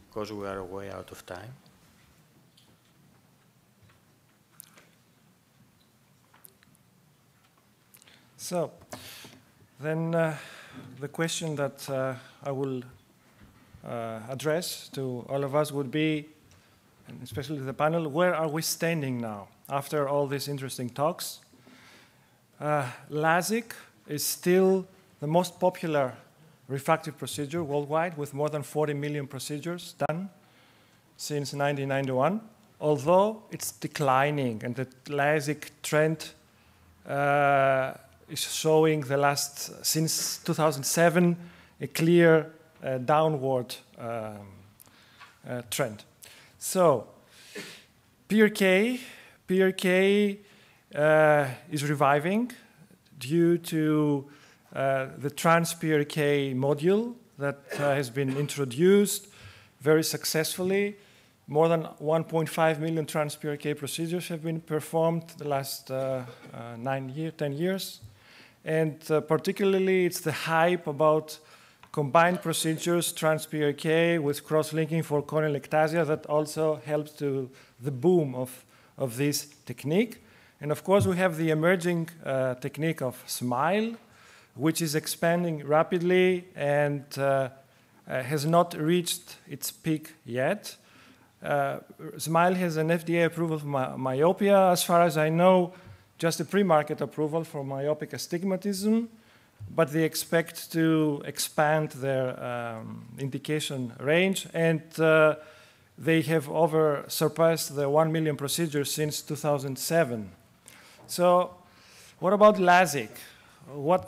because we are way out of time. So, then the question that I will address to all of us would be, and especially the panel, where are we standing now after all these interesting talks? LASIK is still the most popular refractive procedure worldwide, with more than 40 million procedures done since 1991, although it's declining, and the LASIK trend is showing since 2007, a clear downward trend. So, PRK is reviving due to the trans-PRK module that has been introduced very successfully. More than 1.5 million trans-PRK procedures have been performed the last 10 years. And particularly, it's the hype about combined procedures, trans-PRK with cross-linking for corneal ectasia that also helps to the boom of this technique. And of course, we have the emerging technique of SMILE, which is expanding rapidly and has not reached its peak yet. SMILE has an FDA approval for myopia. As far as I know, just a pre-market approval for myopic astigmatism, but they expect to expand their indication range, and they have surpassed the 1 million procedures since 2007. So what about LASIK?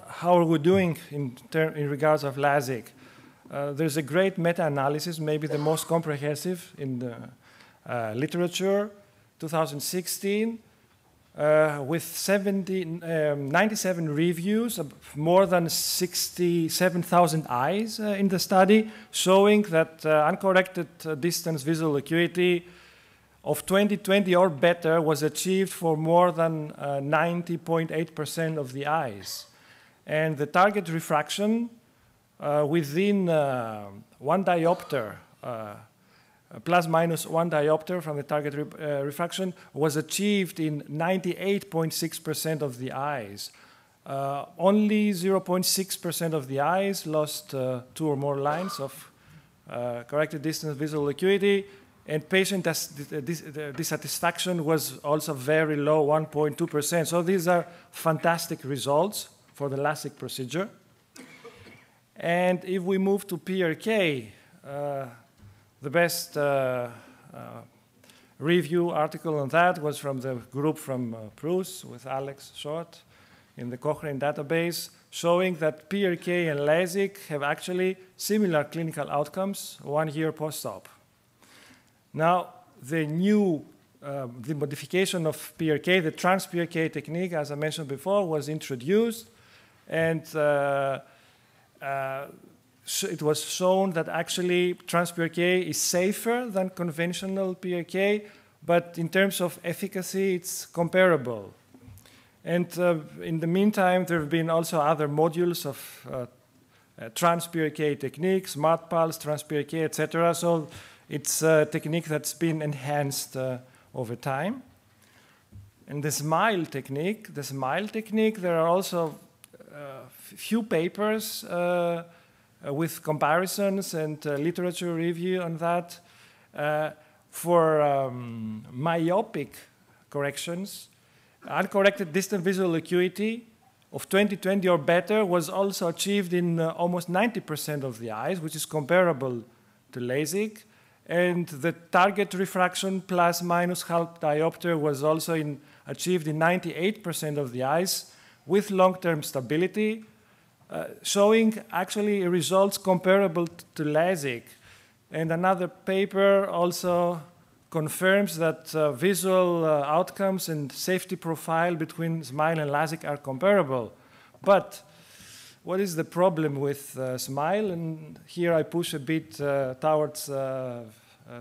How are we doing in regards of LASIK? There's a great meta-analysis, maybe the most comprehensive in the literature, 2016, with 97 reviews, more than 67,000 eyes in the study, showing that uncorrected distance visual acuity of 20/20 or better was achieved for more than 90.8% of the eyes. And the target refraction within 1 diopter, plus minus 1 diopter from the target refraction, was achieved in 98.6% of the eyes. Only 0.6% of the eyes lost 2 or more lines of corrected distance visual acuity, and patient dissatisfaction was also very low, 1.2%. So these are fantastic results for the LASIK procedure. And if we move to PRK, the best review article on that was from the group from Bruce with Alex Short in the Cochrane database, showing that PRK and LASIK have actually similar clinical outcomes 1 year post-op. Now, the modification of PRK, the trans-PRK technique, as I mentioned before, was introduced, and it was shown that actually trans-PRK is safer than conventional PRK, but in terms of efficacy, it's comparable. And in the meantime, there have been also other modules of trans-PRK techniques, smart pulse, trans-PRK, etc. So it's a technique that's been enhanced over time. And the SMILE technique, there are also few papers with comparisons and literature review on that. For myopic corrections, uncorrected distant visual acuity of 20/20 or better was also achieved in almost 90% of the eyes, which is comparable to LASIK. And the target refraction plus minus half diopter was also achieved in 98% of the eyes with long-term stability, showing actually results comparable to LASIK. And another paper also confirms that visual outcomes and safety profile between SMILE and LASIK are comparable. But what is the problem with SMILE? And here I push a bit towards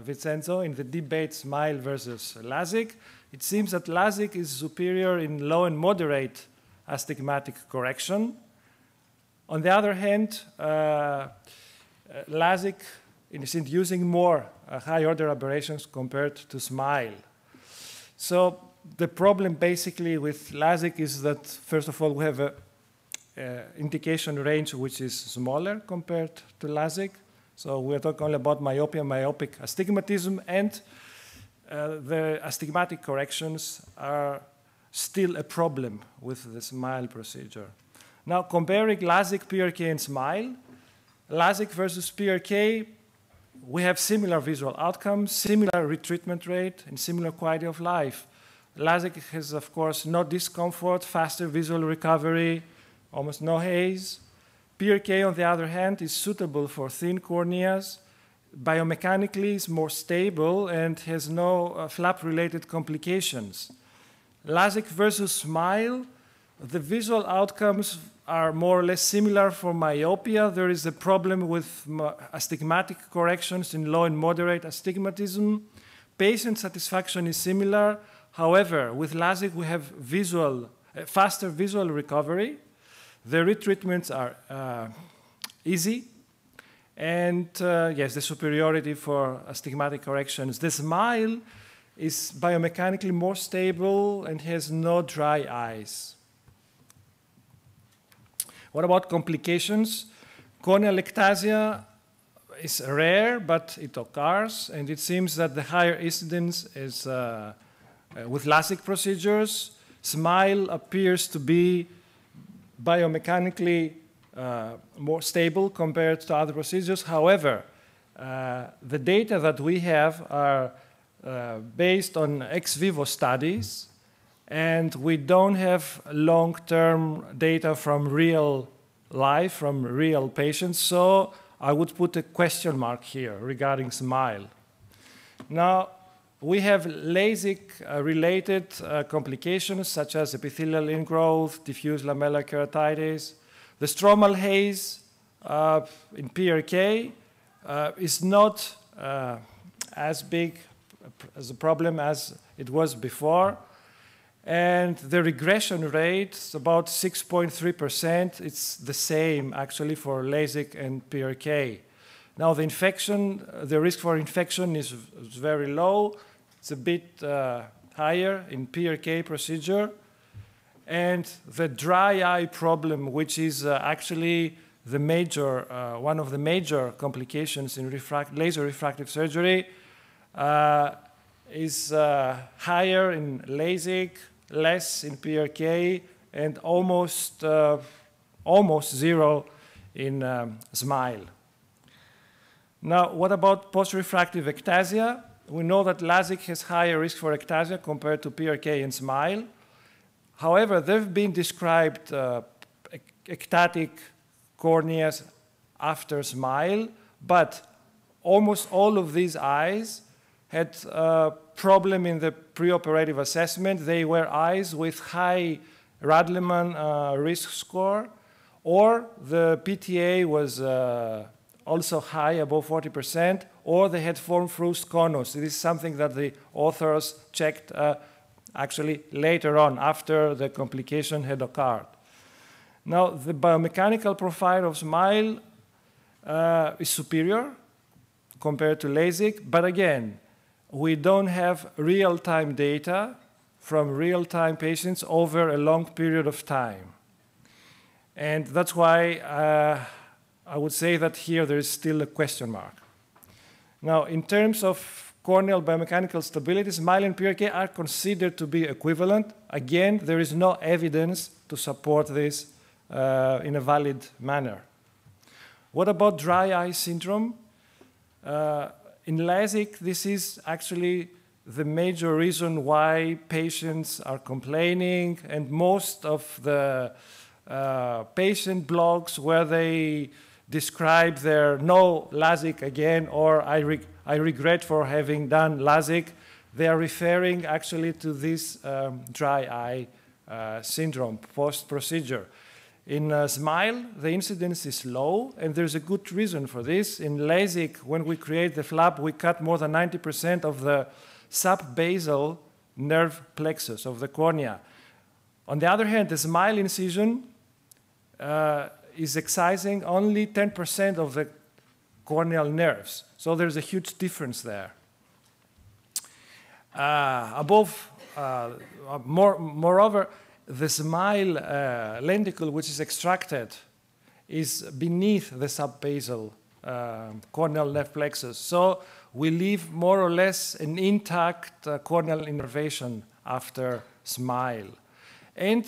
Vincenzo in the debate SMILE versus LASIK. It seems that LASIK is superior in low and moderate astigmatic correction. On the other hand, LASIK is inducing more high-order aberrations compared to SMILE. So the problem basically with LASIK is that, first of all, we have an indication range which is smaller compared to LASIK. So we're talking only about myopia, myopic astigmatism, and the astigmatic corrections are still a problem with the SMILE procedure. Now, comparing LASIK, PRK, and SMILE, LASIK versus PRK, we have similar visual outcomes, similar retreatment rate, and similar quality of life. LASIK has, of course, no discomfort, faster visual recovery, almost no haze. PRK, on the other hand, is suitable for thin corneas. Biomechanically, is more stable and has no flap-related complications. LASIK versus SMILE, the visual outcomes are more or less similar for myopia. There is a problem with astigmatic corrections in low and moderate astigmatism. Patient satisfaction is similar. However, with LASIK, we have faster visual recovery. The retreatments are easy. And yes, the superiority for astigmatic corrections. The SMILE is biomechanically more stable and has no dry eyes. What about complications? Corneal ectasia is rare, but it occurs, and it seems that the higher incidence is with LASIK procedures. SMILE appears to be biomechanically more stable compared to other procedures. However, the data that we have are based on ex vivo studies, and we don't have long-term data from real life, from real patients, so I would put a question mark here regarding SMILE. Now, we have LASIK-related complications such as epithelial ingrowth, diffuse lamellar keratitis. The stromal haze in PRK is not as big as a problem as it was before. And the regression rate is about 6.3%. It's the same, actually, for LASIK and PRK. Now, the risk for infection is very low. It's a bit higher in PRK procedure. And the dry eye problem, which is actually the one of the major complications in laser refractive surgery, is higher in LASIK, less in PRK, and almost zero in SMILE. Now, what about post-refractive ectasia? We know that LASIK has higher risk for ectasia compared to PRK and SMILE. However, there have been described ectatic corneas after SMILE, but almost all of these eyes had a problem in the preoperative assessment. They were eyes with high Radleman risk score, or the PTA was also high, above 40%, or they had form-fruste conus. This is something that the authors checked actually later on, after the complication had occurred. Now, the biomechanical profile of SMILE is superior compared to LASIK, but again, we don't have real-time data from real-time patients over a long period of time. And that's why I would say that here there is still a question mark. Now, in terms of corneal biomechanical stability, SMILE and PRK are considered to be equivalent. Again, there is no evidence to support this in a valid manner. What about dry eye syndrome? In LASIK, this is actually the major reason why patients are complaining, and most of the patient blogs where they describe their no LASIK again, or I regret for having done LASIK, they are referring actually to this dry eye syndrome post-procedure. In SMILE, the incidence is low, and there's a good reason for this. In LASIK, when we create the flap, we cut more than 90% of the subbasal nerve plexus of the cornea. On the other hand, the SMILE incision is excising only 10% of the corneal nerves. So there's a huge difference there. Moreover, the smile lenticle, which is extracted, is beneath the subbasal corneal nerve plexus. So we leave more or less an intact corneal innervation after smile. And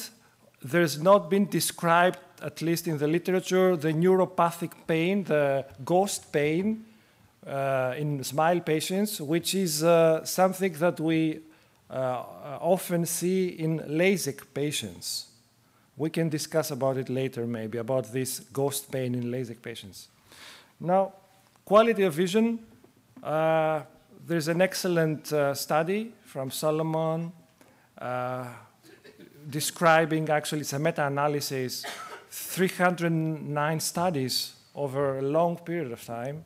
there's not been described, at least in the literature, the neuropathic pain, the ghost pain in smile patients, which is something that we often see in LASIK patients. We can discuss about it later, maybe, about this ghost pain in LASIK patients. Now, quality of vision. There's an excellent study from Solomon describing, actually, it's a meta-analysis, 309 studies over a long period of time.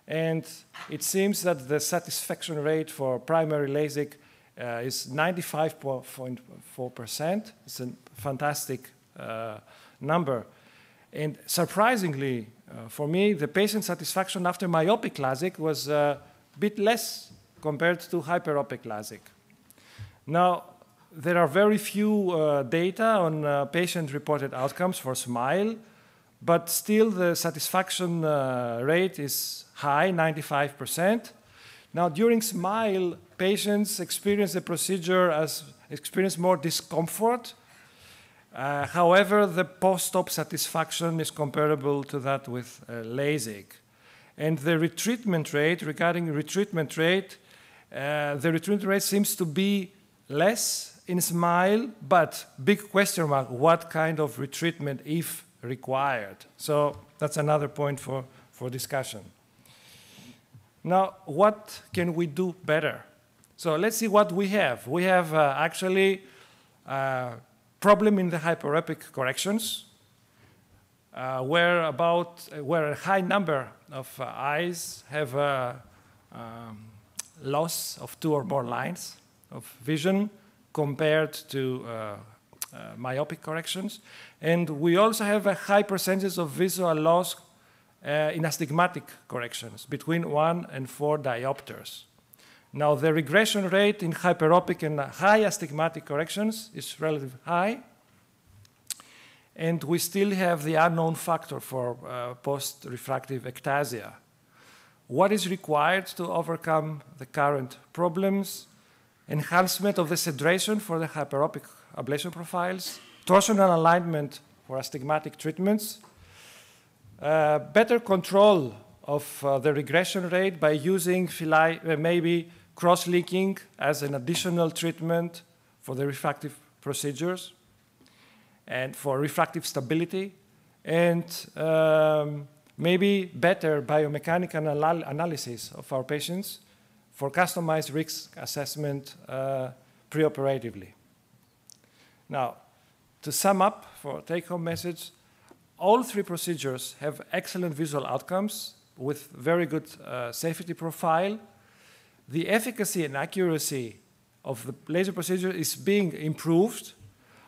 And it seems that the satisfaction rate for primary LASIK is 95.4%. It's a fantastic number. And surprisingly, for me, the patient satisfaction after myopic LASIK was a bit less compared to hyperopic LASIK. Now, there are very few data on patient-reported outcomes for SMILE, but still the satisfaction rate is high, 95%. Now, during SMILE, patients experience the procedure experience more discomfort. However, the post-op satisfaction is comparable to that with LASIK. And the retreatment rate, regarding retreatment rate, the retreatment rate seems to be less in SMILE, but big question mark, what kind of retreatment if required? So that's another point for discussion. Now, what can we do better? So let's see what we have. We have actually a problem in the hyperopic corrections, where a high number of eyes have a loss of 2 or more lines of vision compared to myopic corrections. And we also have a high percentage of visual loss in astigmatic corrections, between 1 and 4 diopters. Now, the regression rate in hyperopic and high astigmatic corrections is relatively high. And we still have the unknown factor for post-refractive ectasia. What is required to overcome the current problems? Enhancement of the sedation for the hyperopic ablation profiles, torsional alignment for astigmatic treatments, better control of the regression rate by using maybe cross-linking as an additional treatment for the refractive procedures and for refractive stability, and maybe better biomechanical analysis of our patients for customized risk assessment preoperatively. Now, to sum up for take-home message, all 3 procedures have excellent visual outcomes with very good safety profile. The efficacy and accuracy of the laser procedure is being improved.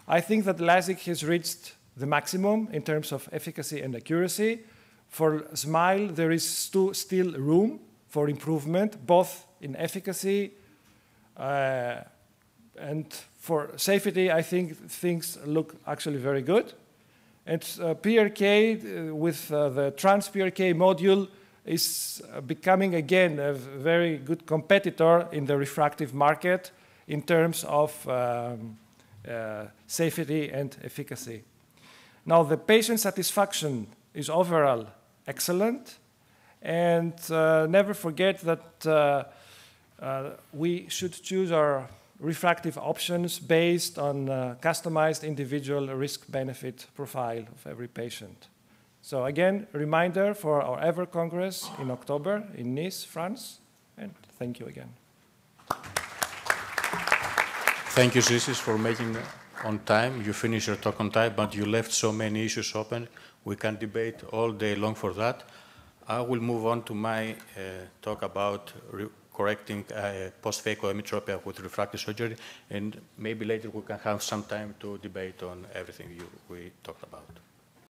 I think that LASIK has reached the maximum in terms of efficacy and accuracy. For SMILE, there is still room for improvement, both in efficacy and for safety. I think things look actually very good. And PRK with the trans-PRK module is becoming again a very good competitor in the refractive market in terms of safety and efficacy. Now, the patient satisfaction is overall excellent. And never forget that we should choose our refractive options based on customized individual risk-benefit profile of every patient. So again, a reminder for our EVER Congress in October in Nice, France. And thank you again. Thank you, Zisis, for making on time. You finished your talk on time, but you left so many issues open. We can debate all day long for that. I will move on to my talk about correcting post-phacoemetropia with refractive surgery, and maybe later we can have some time to debate on everything we talked about.